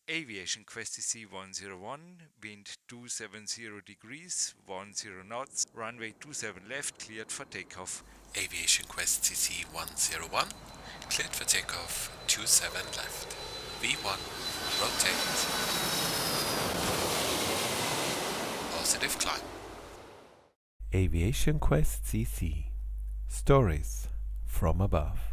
Aviation-quest.cc 101, wind 270 degrees, 10 knots, runway 27 left, cleared for takeoff. Aviation-quest.cc 101, cleared for takeoff 27 left. V1, rotate. Positive climb. Aviation-quest.cc, stories from above.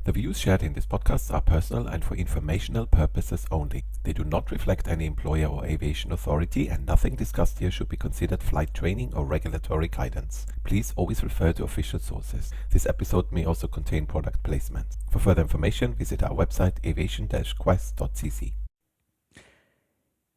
The views shared in this podcast are personal and for informational purposes only. They do not reflect any employer or aviation authority, and nothing discussed here should be considered flight training or regulatory guidance. Please always refer to official sources. This episode may also contain product placement. For further information, visit our website aviation-quest.cc.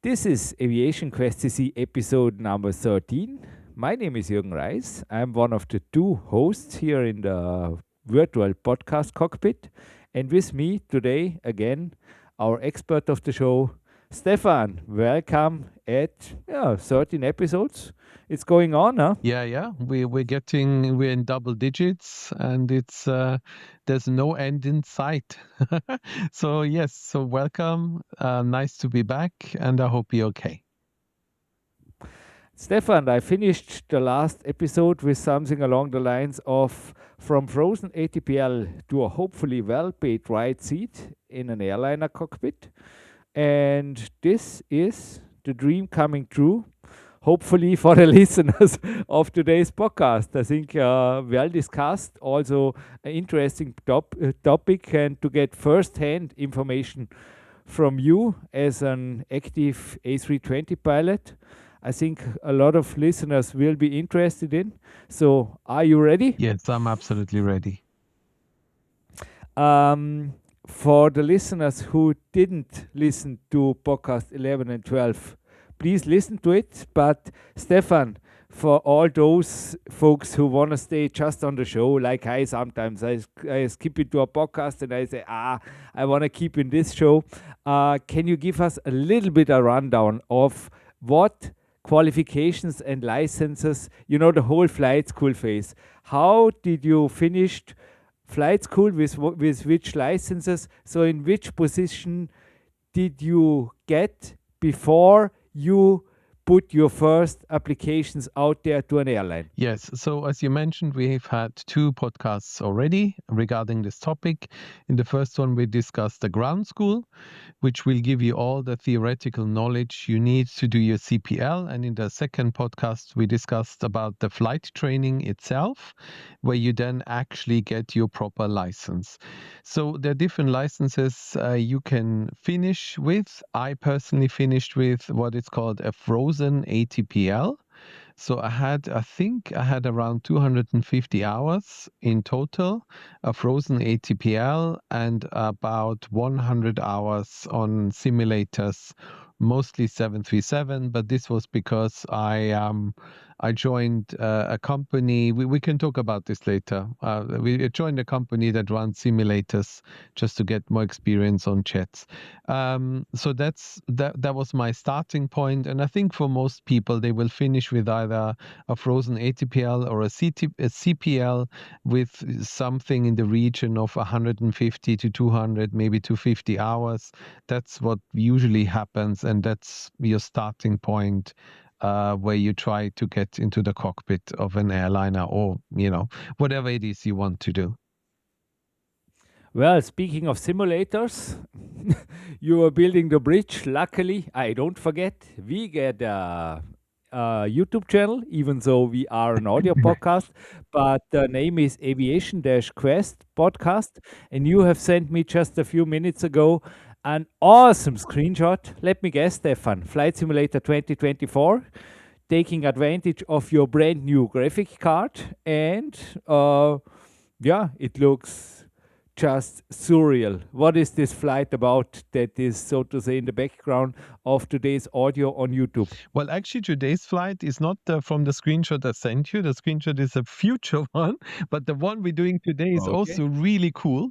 This is Aviation Quest CC episode number 13. My name is Jürgen Reis. I'm one of the two hosts here in the virtual podcast cockpit. And with me today, again, our expert of the show, Stefan. Welcome at 13 episodes. It's going on, huh? Yeah. We're in double digits, and it's there's no end in sight. So welcome. Nice to be back, and I hope you're okay. Stefan, I finished the last episode with something along the lines of from frozen ATPL to a hopefully well-paid ride seat in an airliner cockpit. And this is the dream coming true, hopefully for the listeners of today's podcast. I think well discussed, also an interesting topic, and to get first-hand information from you as an active A320 pilot, I think a lot of listeners will be interested in. So, are you ready? Yes, I'm absolutely ready. For the listeners who didn't listen to podcast 11 and 12, please listen to it. But Stefan, for all those folks who want to stay just on the show, like I sometimes, I skip into a podcast and I say, I want to keep in this show. Can you give us a little bit a rundown of what qualifications and licenses, the whole flight school phase? How did you finish flight school, with which licenses? So in which position did you get before you put your first applications out there to an airline? Yes. So as you mentioned, we've had 2 podcasts already regarding this topic. In the first one, we discussed the ground school, which will give you all the theoretical knowledge you need to do your CPL. And in the second podcast, we discussed about the flight training itself, where you then actually get your proper license. So there are different licenses you can finish with. I personally finished with what is called a frozen ATPL. So I think I had around 250 hours in total, a frozen ATPL, and about 100 hours on simulators, mostly 737. But this was because I joined a company. We can talk about this later. We joined a company that runs simulators just to get more experience on jets. So that was my starting point. And I think for most people, they will finish with either a frozen ATPL or a CPL with something in the region of 150 to 200, maybe 250 hours. That's what usually happens, and that's your starting point. Where you try to get into the cockpit of an airliner, or whatever it is you want to do. Well, speaking of simulators, you are building the bridge. Luckily, I don't forget, we get a YouTube channel, even though we are an audio podcast, but the name is Aviation-Quest podcast. And you have sent me just a few minutes ago an awesome screenshot. Let me guess, Stefan, Flight Simulator 2024, taking advantage of your brand new graphic card. And it looks just surreal. What is this flight about that is, so to say, in the background of today's audio on YouTube? Well, actually, today's flight is not from the screenshot I sent you. The screenshot is a future one, but the one we're doing today is also really cool.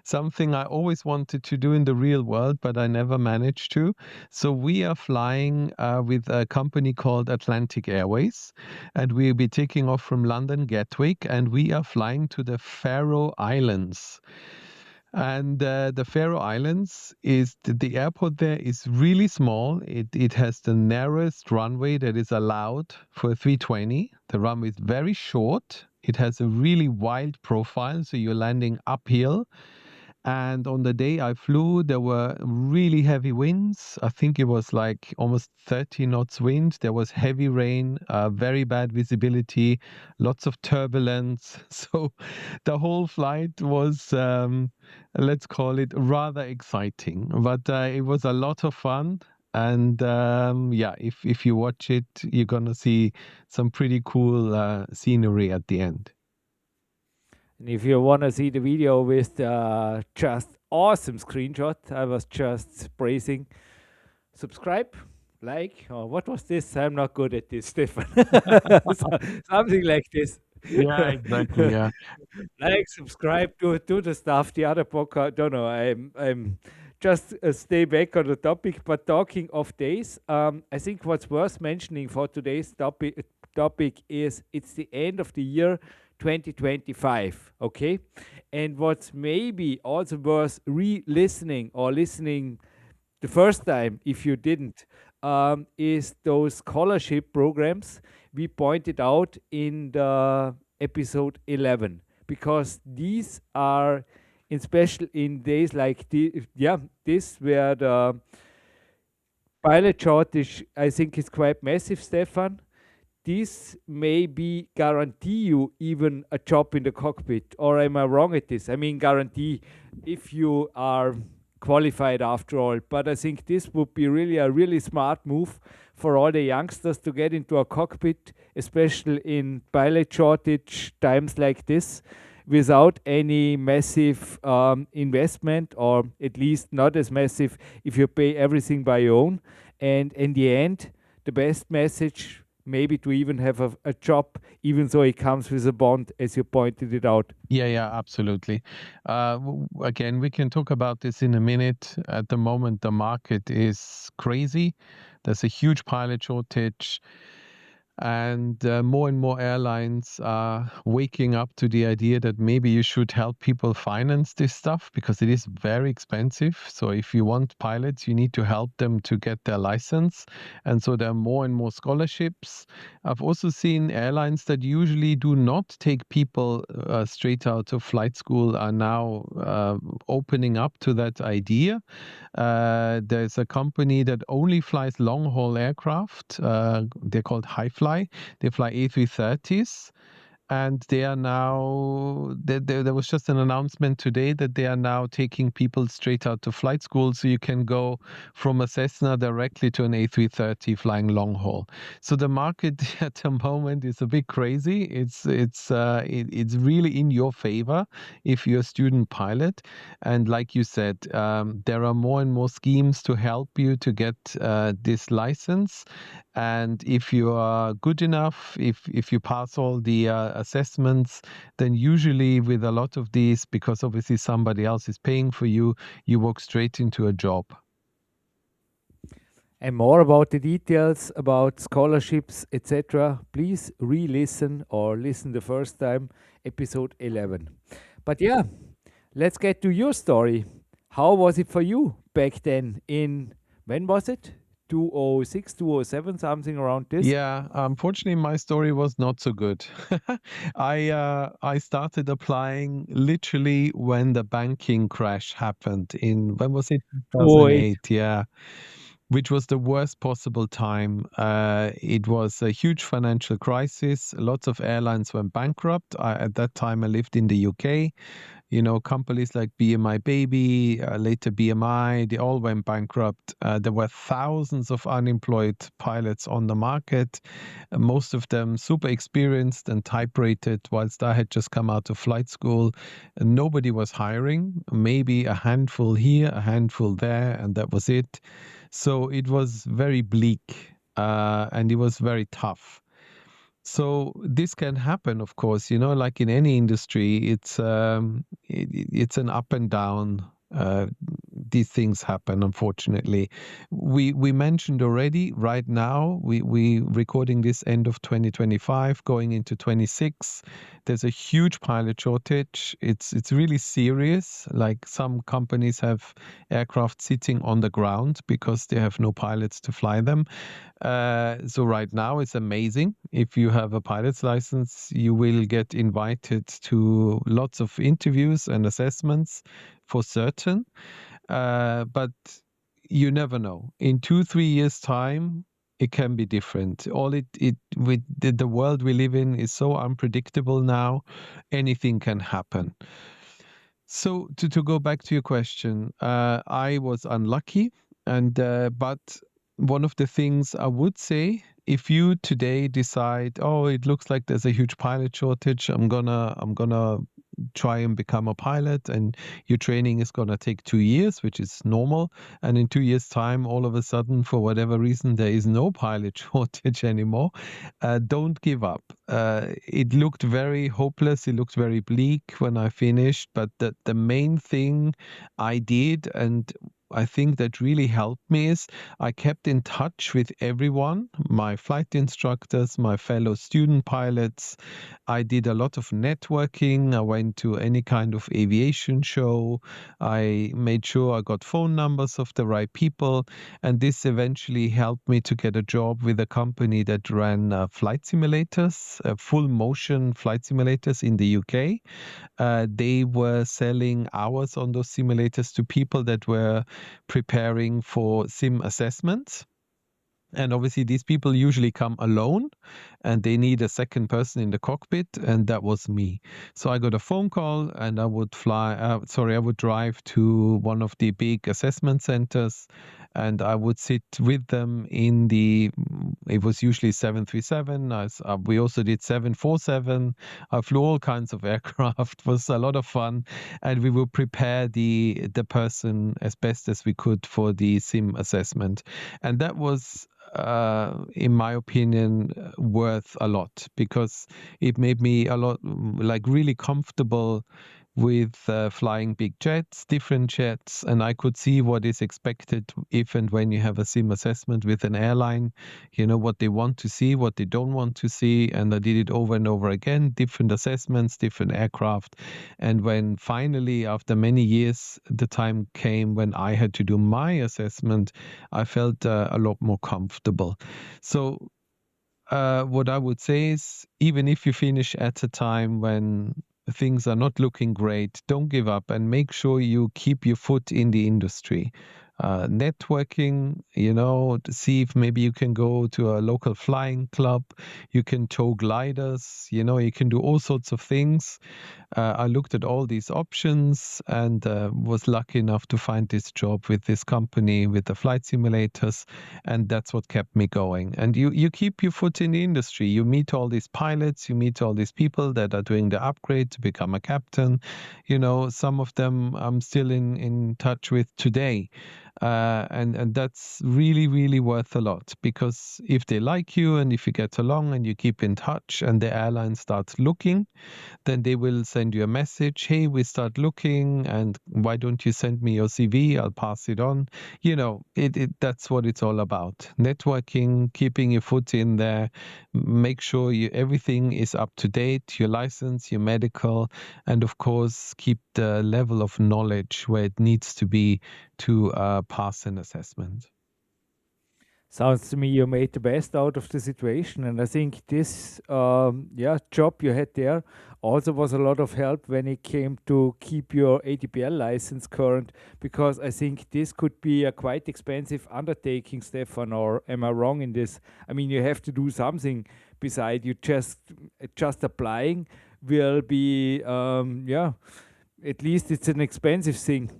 Something I always wanted to do in the real world, but I never managed to. So we are flying with a company called Atlantic Airways, and we'll be taking off from London Gatwick, and we are flying to the Faroe Islands. And the Faroe Islands is the airport there is really small. It has the narrowest runway that is allowed for a 320. The runway is very short. It has a really wild profile, so you're landing uphill. And on the day I flew, there were really heavy winds. I think it was like almost 30 knots wind. There was heavy rain, very bad visibility, lots of turbulence. So the whole flight was, let's call it, rather exciting. But it was a lot of fun. And yeah, if you watch it, you're going to see some pretty cool scenery at the end. And if you want to see the video with the just awesome screenshot, I was just praising, subscribe, like, or what was this? I'm not good at this, Stefan. Something like this. Yeah, exactly. Yeah. Like, subscribe, do the stuff. The other podcast, don't know. I'm just stay back on the topic. But talking of days, I think what's worth mentioning for today's topic is it's the end of the year 2025. Okay, and what's maybe also worth re-listening or listening the first time if you didn't is those scholarship programs we pointed out in the episode 11, because these are in special in days like this where the pilot shortage I think is quite massive, Stefan. This maybe guarantee you even a job in the cockpit, or am I wrong at this? I mean, guarantee if you are qualified after all. But I think this would be really a really smart move for all the youngsters to get into a cockpit, especially in pilot shortage times like this, without any massive investment, or at least not as massive if you pay everything by your own. And in the end, the best message maybe to even have a job, even though it comes with a bond, as you pointed it out. Yeah, absolutely. Again, we can talk about this in a minute. At the moment, the market is crazy. There's a huge pilot shortage. And more airlines are waking up to the idea that maybe you should help people finance this stuff because it is very expensive. So if you want pilots, you need to help them to get their license. And so there are more and more scholarships. I've also seen airlines that usually do not take people straight out of flight school are now opening up to that idea. There's a company that only flies long-haul aircraft. They're called Highfly. They fly A330s. And they are now, there was just an announcement today that they are now taking people straight out to flight school. So you can go from a Cessna directly to an A330 flying long haul. So the market at the moment is a bit crazy. It's really in your favor if you're a student pilot. And like you said, there are more and more schemes to help you to get this license. And if you are good enough, if you pass all the assessments, then usually with a lot of these, because obviously somebody else is paying for you, you walk straight into a job. And more about the details about scholarships, etc., please re-listen or listen the first time, episode 11. But yeah, let's get to your story. How was it for you back then in, when was it? 206, 207, something around this? Yeah, unfortunately, my story was not so good. I started applying literally when the banking crash happened in, when was it? 2008, yeah, which was the worst possible time. It was a huge financial crisis. Lots of airlines went bankrupt. At that time, I lived in the UK. You know, companies like BMI Baby, later BMI, they all went bankrupt. There were thousands of unemployed pilots on the market, most of them super experienced and type-rated, whilst I had just come out of flight school. And nobody was hiring, maybe a handful here, a handful there, and that was it. So it was very bleak, and it was very tough. So this can happen, of course, you know, like in any industry, it's an up and down these things happen, unfortunately. We mentioned already, right now, we recording this end of 2025, going into 26. There's a huge pilot shortage. It's really serious. Like, some companies have aircraft sitting on the ground because they have no pilots to fly them. So right now it's amazing. If you have a pilot's license, you will get invited to lots of interviews and assessments for certain. But you never know. In 2-3 years' time, it can be different. All it with the world we live in is so unpredictable now. Anything can happen. So to go back to your question, I was unlucky, and but one of the things I would say, if you today decide, oh, it looks like there's a huge pilot shortage, I'm gonna try and become a pilot, and your training is gonna take 2 years, which is normal, and in 2 years' time, all of a sudden, for whatever reason, there is no pilot shortage anymore. Don't give up. It looked very hopeless. It looked very bleak when I finished. But the main thing I did, and I think that really helped me, is I kept in touch with everyone, my flight instructors, my fellow student pilots. I did a lot of networking. I went to any kind of aviation show. I made sure I got phone numbers of the right people. And this eventually helped me to get a job with a company that ran flight simulators, full motion flight simulators in the UK. They were selling hours on those simulators to people that were preparing for sim assessments. And obviously, these people usually come alone and they need a second person in the cockpit, and that was me. So I got a phone call, and I would I would drive to one of the big assessment centers, and I would sit with them it was usually 737. We also did 747. I flew all kinds of aircraft. It was a lot of fun. And we would prepare the person as best as we could for the sim assessment. And that was, in my opinion, worth a lot, because it made me a lot, like, really comfortable with flying big jets, different jets, and I could see what is expected if and when you have a sim assessment with an airline, what they want to see, what they don't want to see, and I did it over and over again, different assessments, different aircraft. And when finally, after many years, the time came when I had to do my assessment, I felt a lot more comfortable. So what I would say is, even if you finish at a time when things are not looking great, don't give up, and make sure you keep your foot in the industry. Networking, to see if maybe you can go to a local flying club, you can tow gliders, you can do all sorts of things. I looked at all these options and was lucky enough to find this job with this company, with the flight simulators, and that's what kept me going. And you keep your foot in the industry. You meet all these pilots, you meet all these people that are doing the upgrade to become a captain. Some of them I'm still in touch with today. And that's really, really worth a lot, because if they like you and if you get along and you keep in touch and the airline starts looking, then they will send you a message. Hey, we start looking, and why don't you send me your CV? I'll pass it on. That's what it's all about. Networking, keeping your foot in there, make sure everything is up to date, your license, your medical, and of course, keep the level of knowledge where it needs to be to pass an assessment. Sounds to me you made the best out of the situation, and I think this job you had there also was a lot of help when it came to keep your ATPL license current, because I think this could be a quite expensive undertaking, Stefan, or am I wrong in this? I mean, you have to do something beside you just applying will be at least it's an expensive thing.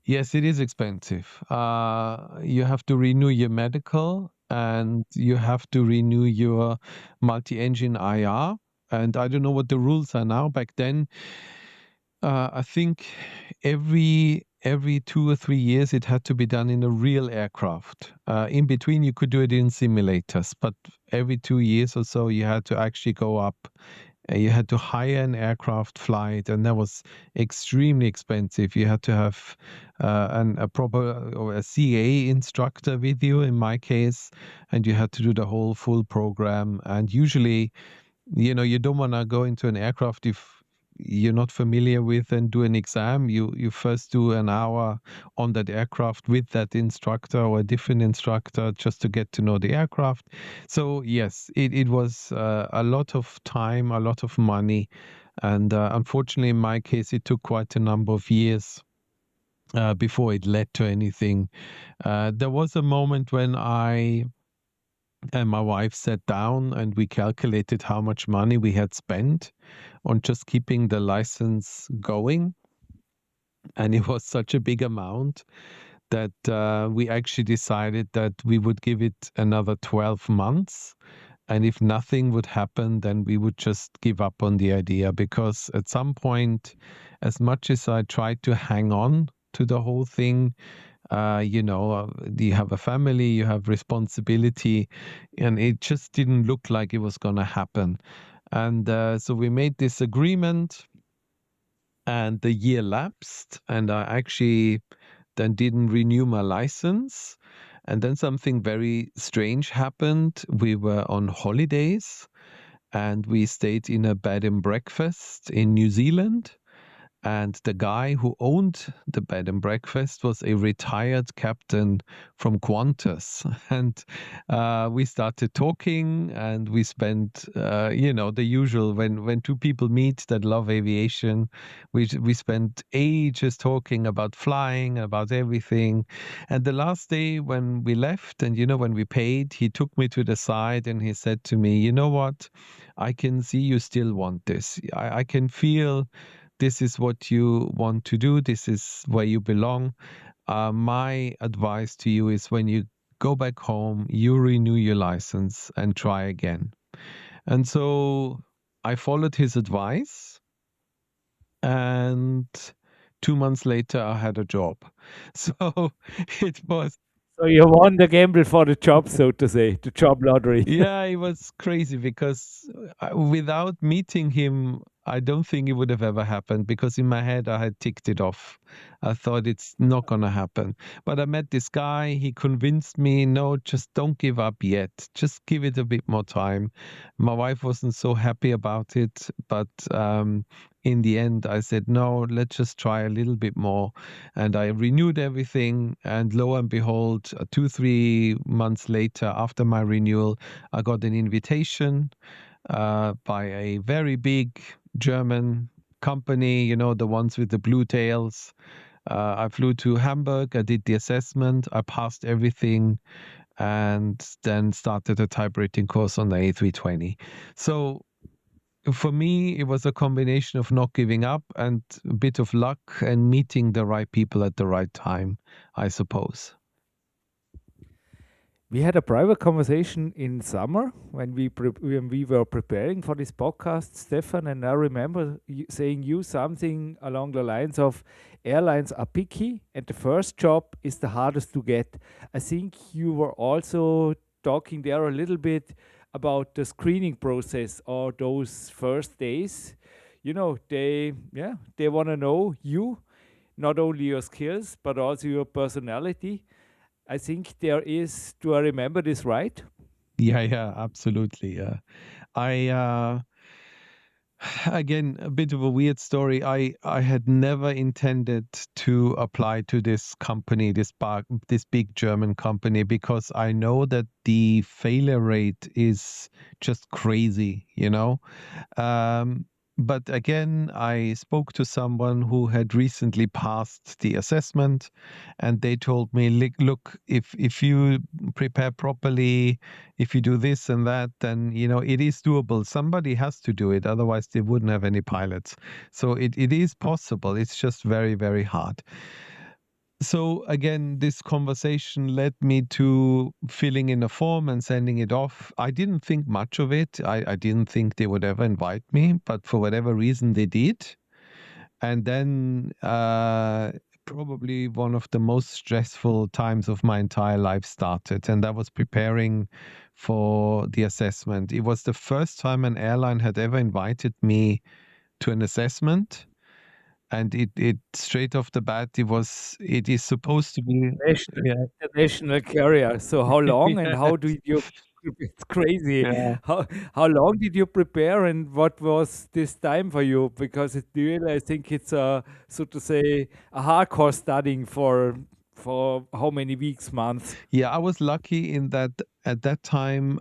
Yes, it is expensive. You have to renew your medical, and you have to renew your multi-engine IR. And I don't know what the rules are now. Back then, I think every 2 or 3 years it had to be done in a real aircraft. In between, you could do it in simulators, but every 2 years or so, you had to actually go up You had to hire an aircraft flight, and that was extremely expensive. You had to have a proper or a CA instructor with you, in my case, and you had to do the whole full program. And usually, you don't want to go into an aircraft if you're not familiar with and do an exam. You first do an hour on that aircraft with that instructor or a different instructor just to get to know the aircraft. So yes, it was a lot of time, a lot of money, and unfortunately in my case it took quite a number of years before it led to anything. There was a moment when I and my wife sat down and we calculated how much money we had spent on just keeping the license going. And it was such a big amount that we actually decided that we would give it another 12 months. And if nothing would happen, then we would just give up on the idea. Because at some point, as much as I tried to hang on to the whole thing, you have a family, you have responsibility, and it just didn't look like it was going to happen. And so we made this agreement, and the year lapsed, and I actually then didn't renew my license. And then something very strange happened. We were on holidays, and we stayed in a bed and breakfast in New Zealand. And the guy who owned the bed and breakfast was a retired captain from Qantas. And we started talking, and we spent, the usual, when two people meet that love aviation, we spent ages talking about flying, about everything. And the last day when we left, and when we paid, he took me to the side and he said to me, "You know what? I can see you still want this. I can feel this is what you want to do. This is where you belong. My advice to you is when you go back home, you renew your license and try again." And so I followed his advice, and 2 months later, I had a job. So it was So you won the gamble for the job, so to say, the job lottery. Yeah, it was crazy because without meeting him, I don't think it would have ever happened, because in my head I had ticked it off. I thought it's not going to happen. But I met this guy. He convinced me, no, just don't give up yet. Just give it a bit more time. My wife wasn't so happy about it, but in the end, I said, no, let's just try a little bit more. And I renewed everything. And lo and behold, 2-3 months later, after my renewal, I got an invitation by a very big German company, the ones with the blue tails. I flew to Hamburg. I did the assessment. I passed everything, and then started a type rating course on the A320. So for me, it was a combination of not giving up and a bit of luck and meeting the right people at the right time, I suppose. We had a private conversation in summer when we were preparing for this podcast, Stefan, and I remember saying you something along the lines of airlines are picky and the first job is the hardest to get. I think you were also talking there a little bit about the screening process or those first days. They want to know you, not only your skills but also your personality. I think there is, do I remember this right? Yeah, absolutely. I again, a bit of a weird story. I had never intended to apply to this company, this big German company, because I know that the failure rate is just crazy, But again, I spoke to someone who had recently passed the assessment, and they told me, look, if you prepare properly, if you do this and that, then it is doable. Somebody has to do it, otherwise they wouldn't have any pilots. So it is possible. It's just very, very hard. So again, this conversation led me to filling in a form and sending it off. I didn't think much of it. I didn't think they would ever invite me, but for whatever reason they did. And then probably one of the most stressful times of my entire life started, and that was preparing for the assessment. It was the first time an airline had ever invited me to an assessment, and it straight off the bat, it is supposed to be, National, yeah. international carrier. So how long and how do you? It's crazy. Yeah. How long did you prepare and what was this time for you? Because it really, I think it's a, so to say, a hardcore studying for how many weeks, months? Yeah, I was lucky in that at that time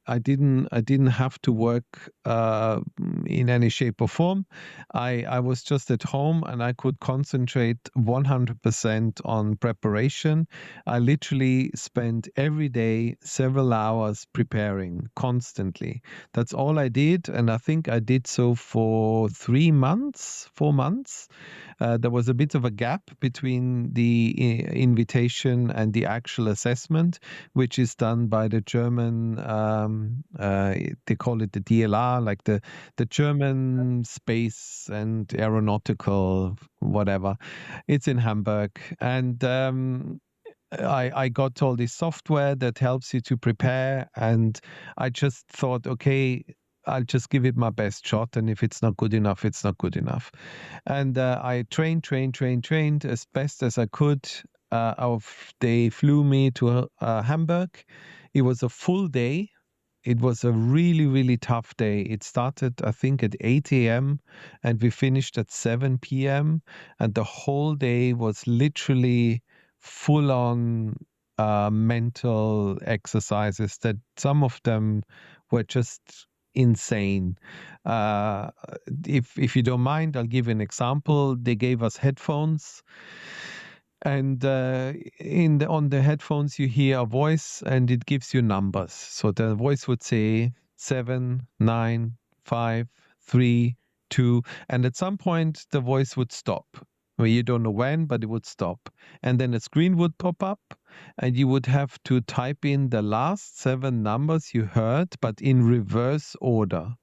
I didn't have to work in any shape or form. I was just at home and I could concentrate 100% on preparation. I literally spent every day several hours preparing constantly. That's all I did, and I think I did so for 3 months, 4 months. There was a bit of a gap between the invitation and the actual assessment, which is done by the German, they call it the DLR, like the German Space and Aeronautical, whatever. It's in Hamburg. And I got all this software that helps you to prepare, and I just thought, okay, I'll just give it my best shot, and if it's not good enough, it's not good enough. And I trained as best as I could. They flew me to Hamburg. It was a full day. It was a really, really tough day. It started, I think, at 8 a.m. and we finished at 7 p.m. And the whole day was literally full on mental exercises that some of them were just insane. Uh, if you don't mind, I'll give you an example. They gave us headphones, and on the headphones you hear a voice and it gives you numbers. So the voice would say 7, 9, 5, 3, 2, and at some point the voice would stop. Well, you don't know when, but it would stop. And then a screen would pop up, and you would have to type in the last 7 numbers you heard, but in reverse order.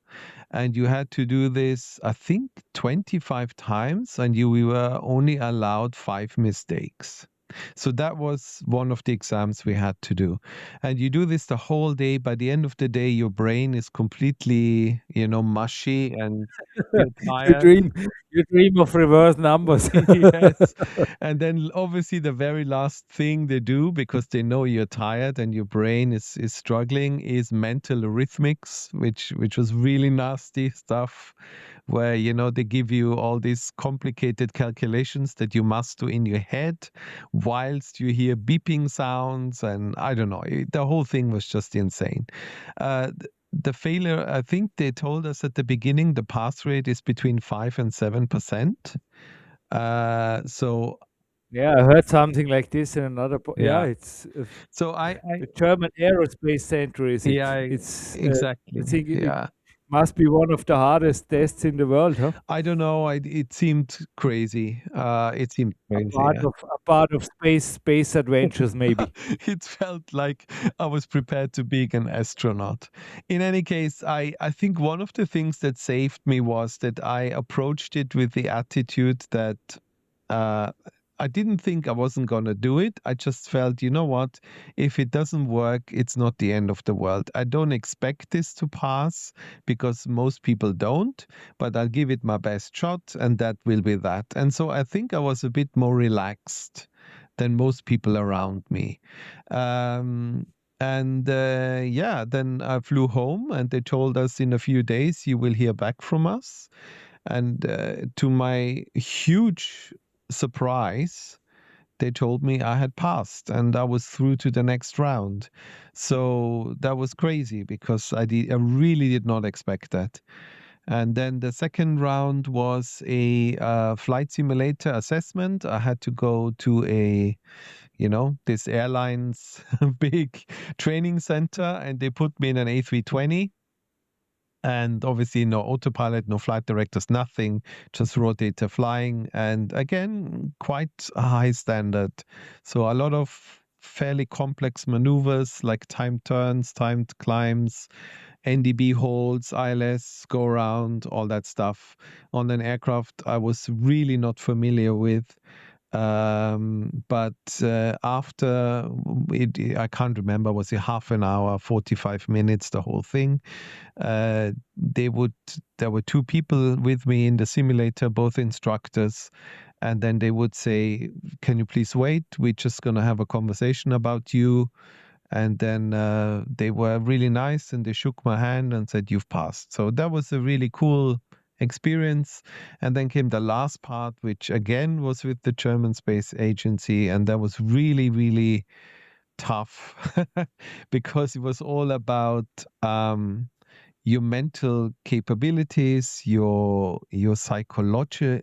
And you had to do this, I think, 25 times, and you were only allowed 5 mistakes. So that was one of the exams we had to do. And you do this the whole day. By the end of the day, your brain is completely, mushy and you're You tired. dream, you dream of reverse numbers. Yes. And then obviously the very last thing they do, because they know you're tired and your brain is struggling, is mental arithmetics, which was really nasty stuff, where they give you all these complicated calculations that you must do in your head whilst you hear beeping sounds, and I don't know, the whole thing was just insane. The failure, I think they told us at the beginning, the pass rate is between 5 and 7%. So Yeah, I heard something like this in another. Yeah, yeah. it's So the German Aerospace Center. Is it? yeah, It's. I exactly. think it Yeah. must be one of the hardest tests in the world, huh? I don't know. It seemed crazy. It seemed crazy. Yeah. A part of space adventures, maybe. It felt like I was prepared to be an astronaut. In any case, I think one of the things that saved me was that I approached it with the attitude that uh, I didn't think I wasn't going to do it. I just felt, you know what? If it doesn't work, it's not the end of the world. I don't expect this to pass because most people don't, but I'll give it my best shot, and that will be that. And so I think I was a bit more relaxed than most people around me. Um, and yeah, then I flew home and they told us in a few days you will hear back from us. And to my huge surprise, they told me I had passed and I was through to the next round. So that was crazy because I really did not expect that. And then the second round was a flight simulator assessment. I had to go to this airline's big training center, and they put me in an A320. And obviously, no autopilot, no flight directors, nothing, just raw data flying. And again, quite a high standard. So a lot of fairly complex maneuvers like timed turns, timed climbs, NDB holds, ILS, go around, all that stuff on an aircraft I was really not familiar with. But after it, I can't remember, was it half an hour, 45 minutes, the whole thing? There were two people with me in the simulator, both instructors, and then they would say, "Can you please wait? We're just gonna have a conversation about you." And then they were really nice and they shook my hand and said, "You've passed." So that was a really cool experience. And then came the last part, which again was with the German Space Agency. And that was really, really tough because it was all about your mental capabilities, your psychology,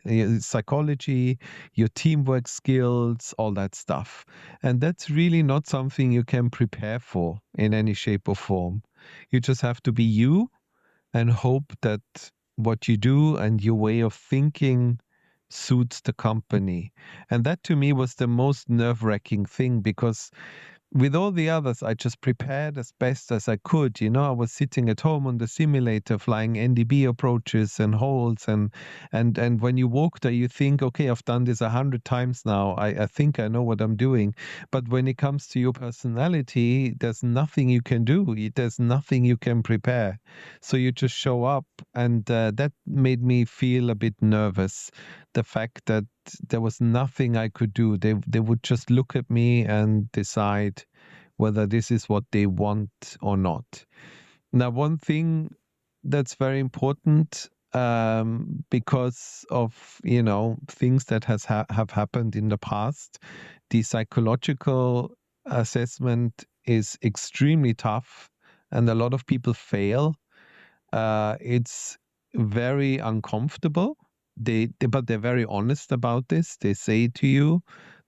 your teamwork skills, all that stuff. And that's really not something you can prepare for in any shape or form. You just have to be you and hope that what you do and your way of thinking suits the company. And that to me was the most nerve-wracking thing, because with all the others, I just prepared as best as I could. I was sitting at home on the simulator, flying NDB approaches and holds, and when you walk there, you think, okay, I've done this 100 times now. I think I know what I'm doing. But when it comes to your personality, there's nothing you can do. There's nothing you can prepare. So you just show up, and that made me feel a bit nervous. The fact that there was nothing I could do. They would just look at me and decide whether this is what they want or not. Now, one thing that's very important, because of things that have happened in the past, the psychological assessment is extremely tough, and a lot of people fail. It's very uncomfortable. But they're very honest about this. They say to you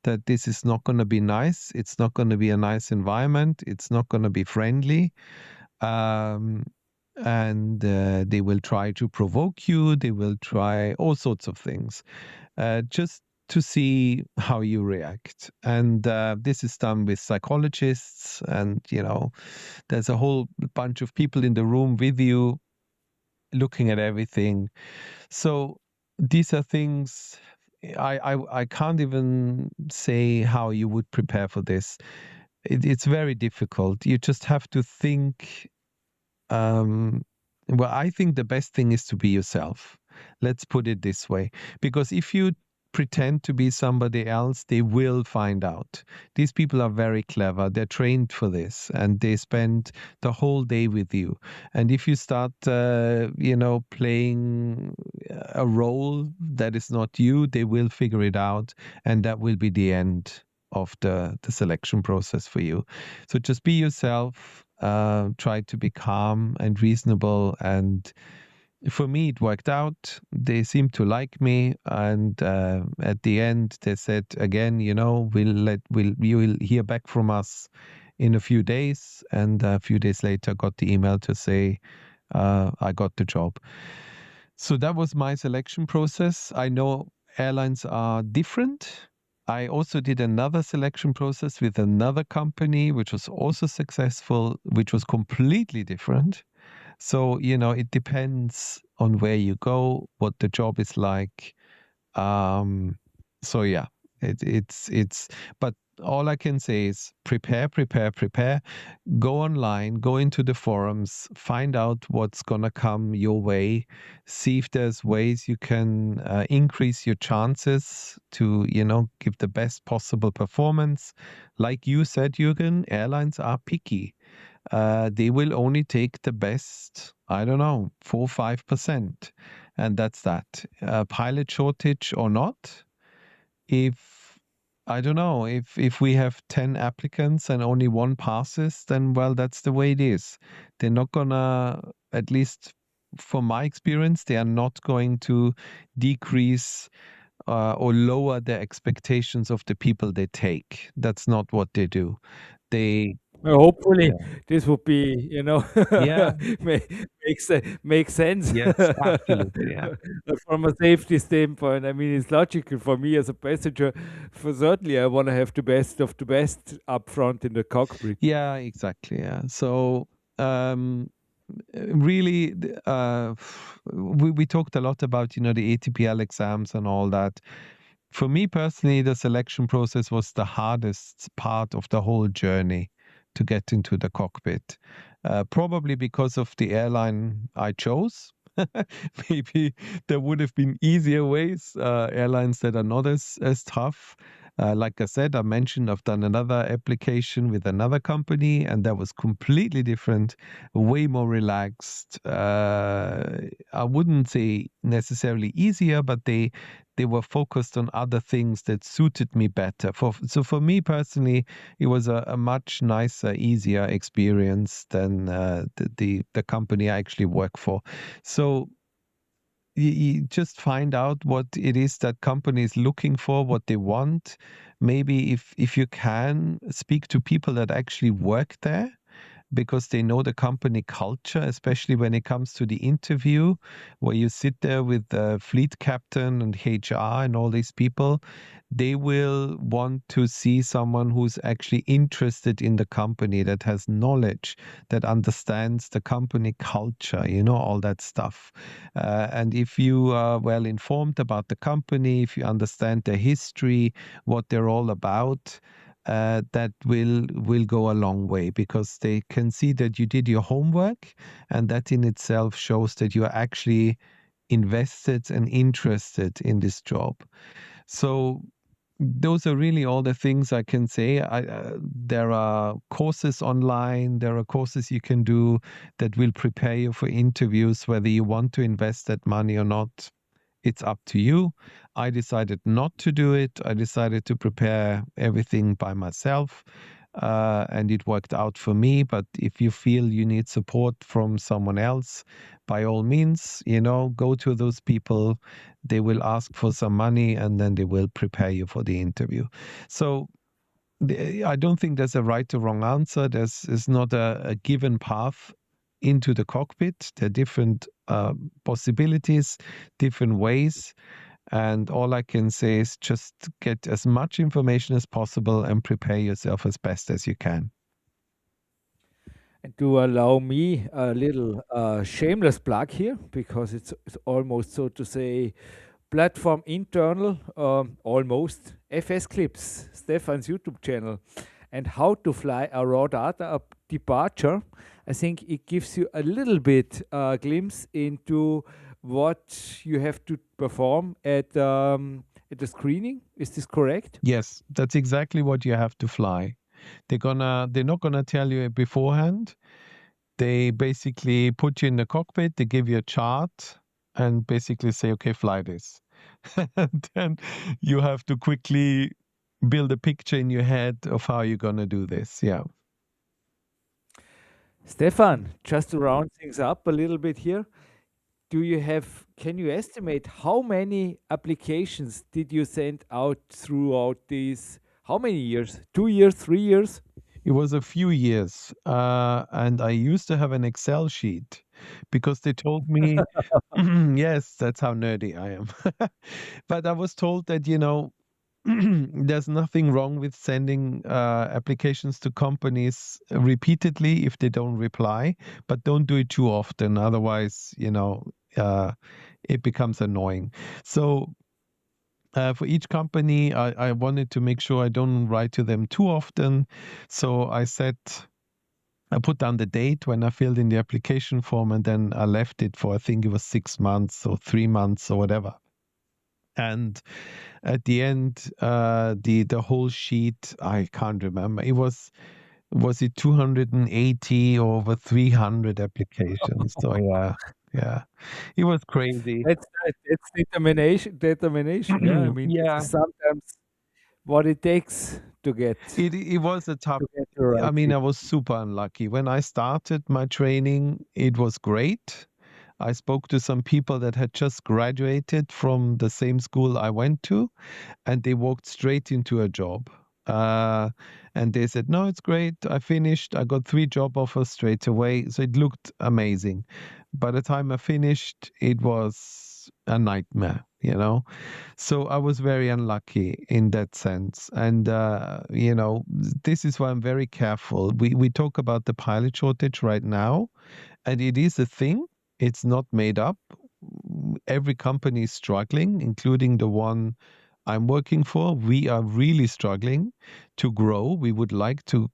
that this is not going to be nice. It's not going to be a nice environment. It's not going to be friendly. And they will try to provoke you. They will try all sorts of things, just to see how you react. And this is done with psychologists, and there's a whole bunch of people in the room with you looking at everything. So these are things I can't even say how you would prepare for this. It's very difficult. You just have to think. Well, I think the best thing is to be yourself. Let's put it this way. Because if you pretend to be somebody else, they will find out. These people are very clever. They're trained for this, and they spend the whole day with you. And if you start, playing a role that is not you, they will figure it out, and that will be the end of the selection process for you. So just be yourself. Try to be calm and reasonable, and for me it worked out. They seemed to like me, and at the end they said again, you will hear back from us in a few days. And a few days later got the email to say I got the job. So that was my selection process. I know airlines are different. I also did another selection process with another company, which was also successful, which was completely different. So, it depends on where you go, what the job is like. So yeah, it's, but all I can say is prepare, prepare, prepare. Go online, go into the forums, find out what's gonna come your way. See if there's ways you can increase your chances to, give the best possible performance. Like you said, Jürgen, airlines are picky. They will only take the best, I don't know, 4 or 5%. And that's that. Pilot shortage or not, if I don't know, if we have 10 applicants and only one passes, then well, that's the way it is. They're not gonna, at least from my experience, they are not going to decrease or lower their expectations of the people they take. That's not what they do. They Hopefully, Yeah. this would be, Yeah. makes sense Yes, absolutely. Yeah. from a safety standpoint. I mean, it's logical for me as a passenger. For certainly, I want to have the best of the best up front in the cockpit. Yeah, exactly. Yeah. So, really, we talked a lot about, the ATPL exams and all that. For me personally, the selection process was the hardest part of the whole journey to get into the cockpit. Probably because of the airline I chose. Maybe there would have been easier ways, airlines that are not as tough. Like I said, I mentioned I've done another application with another company, and that was completely different, way more relaxed. I wouldn't say necessarily easier, but they were focused on other things that suited me better. So for me personally, it was a much nicer, easier experience than the company I actually work for. So you just find out what it is that company is looking for, what they want. Maybe if you can speak to people that actually work there, because they know the company culture, especially when it comes to the interview, where you sit there with the fleet captain and HR and all these people. They will want to see someone who's actually interested in the company, that has knowledge, that understands the company culture, all that stuff. And if you are well informed about the company, if you understand the history, what they're all about, that will go a long way, because they can see that you did your homework, and that in itself shows that you are actually invested and interested in this job. So those are really all the things I can say. There are courses online, there are courses you can do that will prepare you for interviews, whether you want to invest that money or not. It's up to you. I decided not to do it. I decided to prepare everything by myself, and it worked out for me. But if you feel you need support from someone else, by all means, go to those people. They will ask for some money, and then they will prepare you for the interview. So I don't think there's a right or wrong answer. There's not a given path into the cockpit. There are different possibilities, different ways. And all I can say is just get as much information as possible and prepare yourself as best as you can. And to allow me a little shameless plug here, because it's almost, so to say, platform internal, almost FS Clips, Stefan's YouTube channel, and how to fly a raw data departure. I think it gives you a little bit glimpse into what you have to perform at the screening. Is this correct? Yes, that's exactly what you have to fly. They're not gonna tell you it beforehand. They basically put you in the cockpit, they give you a chart and basically say, okay, fly this. And then you have to quickly build a picture in your head of how you're gonna do this. Yeah. Stefan, just to round things up a little bit here, can you estimate how many applications did you send out throughout these, how many years? 2 years, 3 years? It was a few years, and I used to have an Excel sheet because they told me, yes, that's how nerdy I am. But I was told that, there's nothing wrong with sending applications to companies repeatedly if they don't reply, but don't do it too often. Otherwise, it becomes annoying. So for each company, I wanted to make sure I don't write to them too often. So I put down the date when I filled in the application form, and then I left it for, I think it was 6 months or 3 months or whatever. And at the end, the whole sheet, I can't remember. Was it 280 or over 300 applications? So yeah, it was crazy. That's determination. Yeah, I mean, this Yeah, is sometimes what it takes to get it was a tough. the right I mean, fit. I was super unlucky. When I started my training, it was great. I spoke to some people that had just graduated from the same school I went to, and they walked straight into a job. Uh, and they said, no, it's great. I finished. I got 3 job offers straight away. So it looked amazing. By the time I finished, it was a nightmare. So I was very unlucky in that sense. And, this is why I'm very careful. We talk about the pilot shortage right now, and it is a thing. It's not made up. Every company is struggling, including the one I'm working for, we are really struggling to grow. We would like to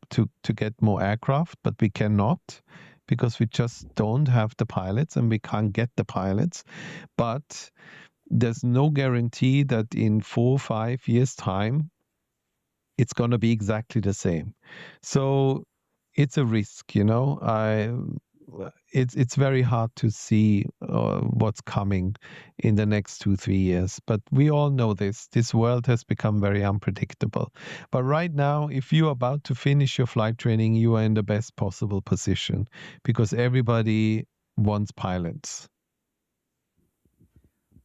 get more aircraft, but we cannot because we just don't have the pilots and we can't get the pilots. But there's no guarantee that in 4 or 5 years' time, it's going to be exactly the same. So it's a risk, you know. It's very hard to see what's coming in the next 2 3 years. But we all know this. This world has become very unpredictable. But right now, if you're about to finish your flight training, you are in the best possible position because everybody wants pilots.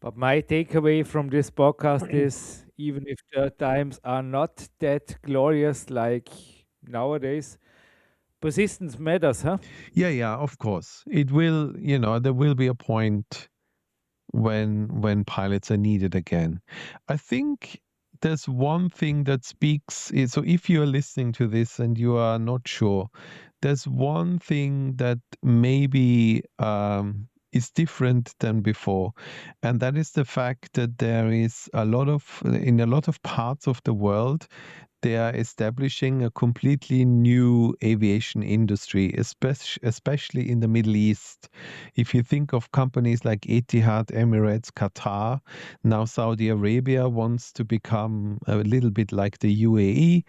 But my takeaway from this podcast is even if the times are not that glorious like nowadays, persistence matters, huh? Yeah, of course. It will, there will be a point when pilots are needed again. I think there's one thing that speaks. So if you are listening to this and you are not sure, there's one thing that maybe is different than before, and that is the fact that there is in a lot of parts of the world, they are establishing a completely new aviation industry, especially in the Middle East. If you think of companies like Etihad, Emirates, Qatar, now Saudi Arabia wants to become a little bit like the UAE.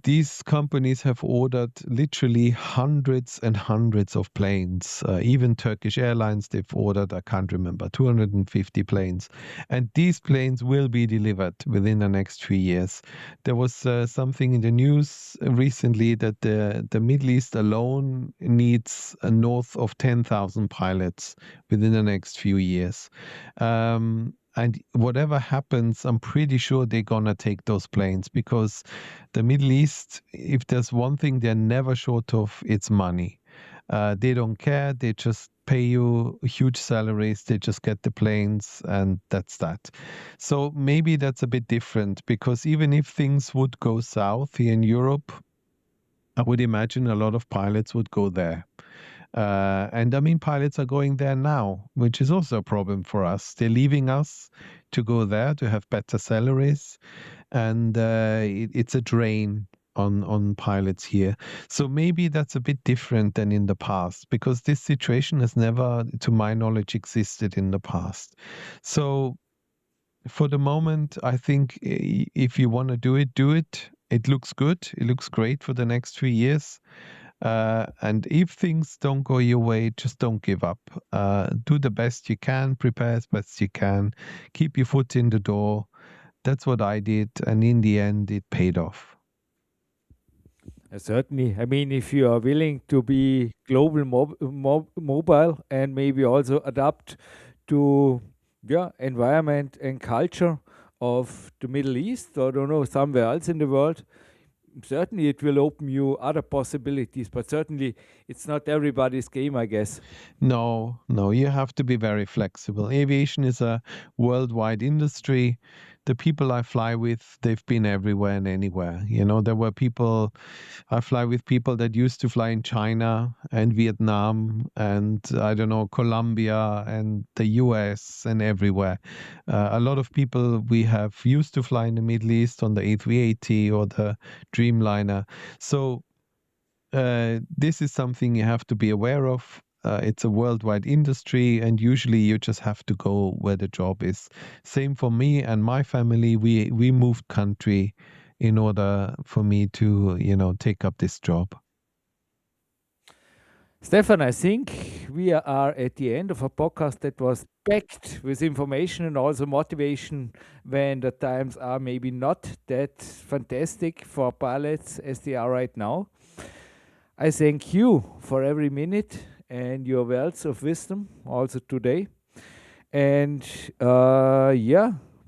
These companies have ordered literally hundreds and hundreds of planes. Even Turkish Airlines, they've ordered, I can't remember, 250 planes. And these planes will be delivered within the next 3 years. There was something in the news recently that the Middle East alone needs north of 10,000 pilots within the next few years. And whatever happens, I'm pretty sure they're going to take those planes because the Middle East, if there's one thing they're never short of, it's money. They don't care. They just pay you huge salaries. They just get the planes and that's that. So maybe that's a bit different because even if things would go south here in Europe, I would imagine a lot of pilots would go there. And I mean, pilots are going there now, which is also a problem for us. They're leaving us to go there to have better salaries, and it's a drain on pilots here. So maybe that's a bit different than in the past because this situation has never, to my knowledge, existed in the past. So for the moment, I think if you want to do it, do it. It looks good. It looks great for the next 3 years. And if things don't go your way, just don't give up. Do the best you can, prepare as best you can, keep your foot in the door. That's what I did. And in the end, it paid off. Certainly. I mean, if you are willing to be global mobile and maybe also adapt to environment and culture of the Middle East or I don't know somewhere else in the world, certainly it will open you other possibilities. But certainly it's not everybody's game, I guess. No, you have to be very flexible. Aviation is a worldwide industry. The people I fly with, they've been everywhere and anywhere. There were people, I fly with people that used to fly in China and Vietnam and I don't know, Colombia and the US and everywhere. A lot of people we have used to fly in the Middle East on the A380 or the Dreamliner. So this is something you have to be aware of. It's a worldwide industry, and usually you just have to go where the job is. Same for me and my family. We moved country in order for me to, take up this job. Stefan, I think we are at the end of a podcast that was packed with information and also motivation when the times are maybe not that fantastic for pilots as they are right now. I thank you for every minute and your wealth of wisdom also today. And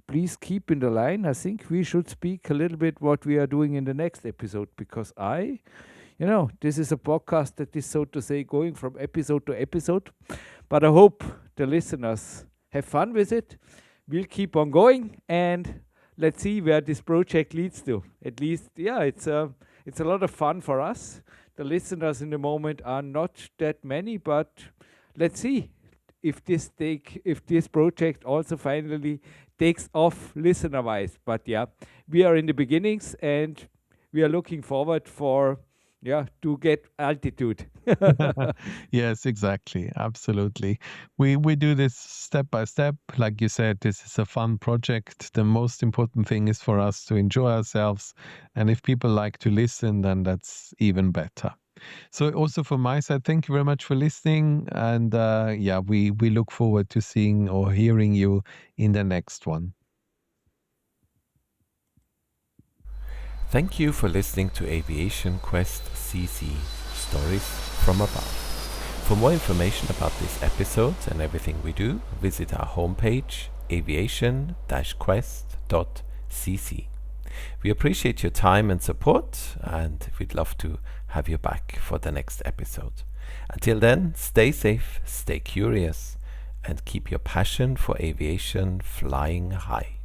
please keep in the line. I think we should speak a little bit what we are doing in the next episode because this is a podcast that is, so to say, going from episode to episode. But I hope the listeners have fun with it. We'll keep on going and let's see where this project leads to. At least, it's a lot of fun for us. The listeners in the moment are not that many, but let's see. if this project also finally takes off listener wise. But yeah, we are in the beginnings, and we are looking forward to get altitude. Yes, exactly. Absolutely. We do this step by step. Like you said, this is a fun project. The most important thing is for us to enjoy ourselves. And if people like to listen, then that's even better. So also from my side, thank you very much for listening. And we look forward to seeing or hearing you in the next one. Thank you for listening to Aviation Quest CC Stories from Above. For more information about this episode and everything we do, visit our homepage aviation-quest.cc. We appreciate your time and support, and we'd love to have you back for the next episode. Until then, stay safe, stay curious, and keep your passion for aviation flying high.